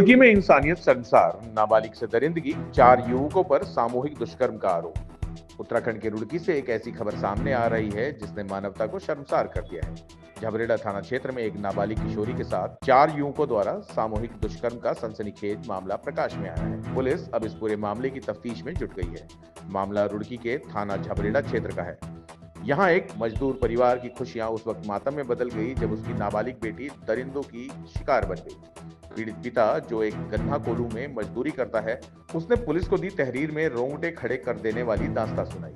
रुड़की में इंसानियत शर्मसार, नाबालिग से दरिंदगी, 4 युवकों पर सामूहिक दुष्कर्म का आरोप। उत्तराखंड के रुड़की से एक ऐसी खबर सामने आ रही है जिसने मानवता को शर्मसार कर दिया है। झबरेड़ा थाना क्षेत्र में एक नाबालिग किशोरी के साथ 4 युवकों द्वारा सामूहिक दुष्कर्म का सनसनीखेज मामला प्रकाश में आया है। पुलिस अब इस पूरे मामले की तफ्तीश में जुट गई है। मामला रुड़की के थाना झबरेड़ा क्षेत्र का है। यहाँ एक मजदूर परिवार की खुशियां उस वक्त मातम में बदल गई जब उसकी नाबालिग बेटी दरिंदों की शिकार बन गई। पीड़ित पिता, जो एक गन्ना कोल्हू में मजदूरी करता है, उसने पुलिस को दी तहरीर में रोंगटे खड़े कर देने वाली दास्तां सुनाई।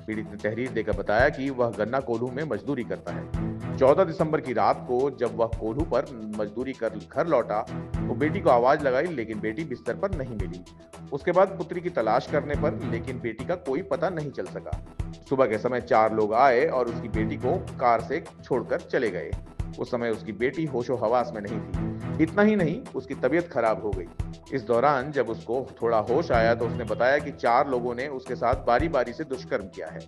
पीड़ित ने तहरीर देकर बताया कि वह गन्ना कोल्हू में मजदूरी करता है। 14 दिसंबर की रात को जब वह कोल्हू पर मजदूरी कर घर लौटा तो बेटी को आवाज लगाई, लेकिन बेटी बिस्तर पर नहीं मिली। उसके बाद पुत्री की तलाश करने पर लेकिन बेटी का कोई पता नहीं चल सका। सुबह के समय 4 लोग आए और उसकी बेटी को कार से छोड़कर चले गए। उस समय उसकी बेटी होशो हवास में नहीं थी। इतना ही नहीं, उसकी तबीयत खराब हो गई। इस दौरान जब उसको थोड़ा होश आया तो उसने बताया कि 4 लोगों ने उसके साथ बारी बारी से दुष्कर्म किया है।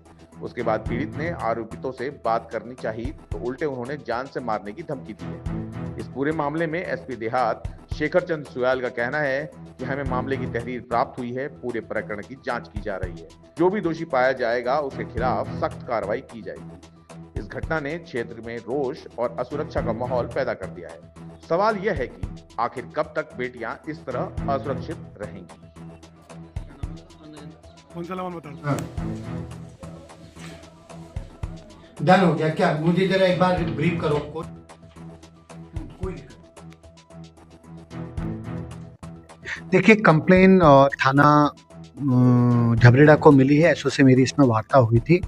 उसके बाद पीड़ित ने आरोपितों से बात करनी चाहिए तो उल्टे उन्होंने जान से मारने की धमकी दी है। इस पूरे मामले में एसपी देहात शेखर चंद सुयाल का कहना है कि हमें मामले की तहरीर प्राप्त हुई है, पूरे प्रकरण की जांच की जा रही है। जो भी दोषी पाया जाएगा उसके खिलाफ सख्त कार्रवाई की जाएगी। इस घटना ने क्षेत्र में रोष और असुरक्षा का माहौल पैदा कर दिया है। सवाल यह है कि आखिर कब तक बेटियां इस तरह असुरक्षित रहेंगी। कौन सा नाम बता? हाँ। डन हो गया क्या? मुझे जरा एक बार ब्रीफ करो। कोई देखिए, कंप्लेन थाना झबरेड़ा को मिली है। एसओ से मेरी इसमें वार्ता हुई थी,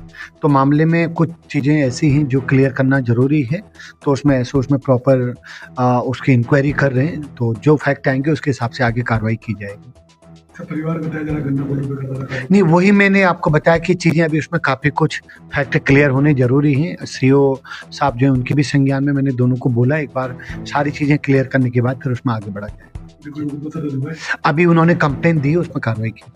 तो मामले में कुछ चीज़ें ऐसी हैं जो क्लियर करना ज़रूरी है, तो उसमें एसओ उसमें प्रॉपर उसकी इंक्वायरी कर रहे हैं। तो जो फैक्ट आएंगे उसके हिसाब से आगे कार्रवाई की जाएगी। परिवार बताया जरा गन्ना कोल्हू पे नहीं, वही मैंने आपको बताया कि चीज़ें अभी उसमें काफ़ी कुछ फैक्ट क्लियर होने जरूरी हैं। सीओ साहब जो है उनके भी संज्ञान में मैंने दोनों को बोला, एक बार सारी चीज़ें क्लियर करने के बाद फिर उसमें आगे बढ़ा जाए। तो अभी उन्होंने कंप्लेन दी, उसमें कार्रवाई की।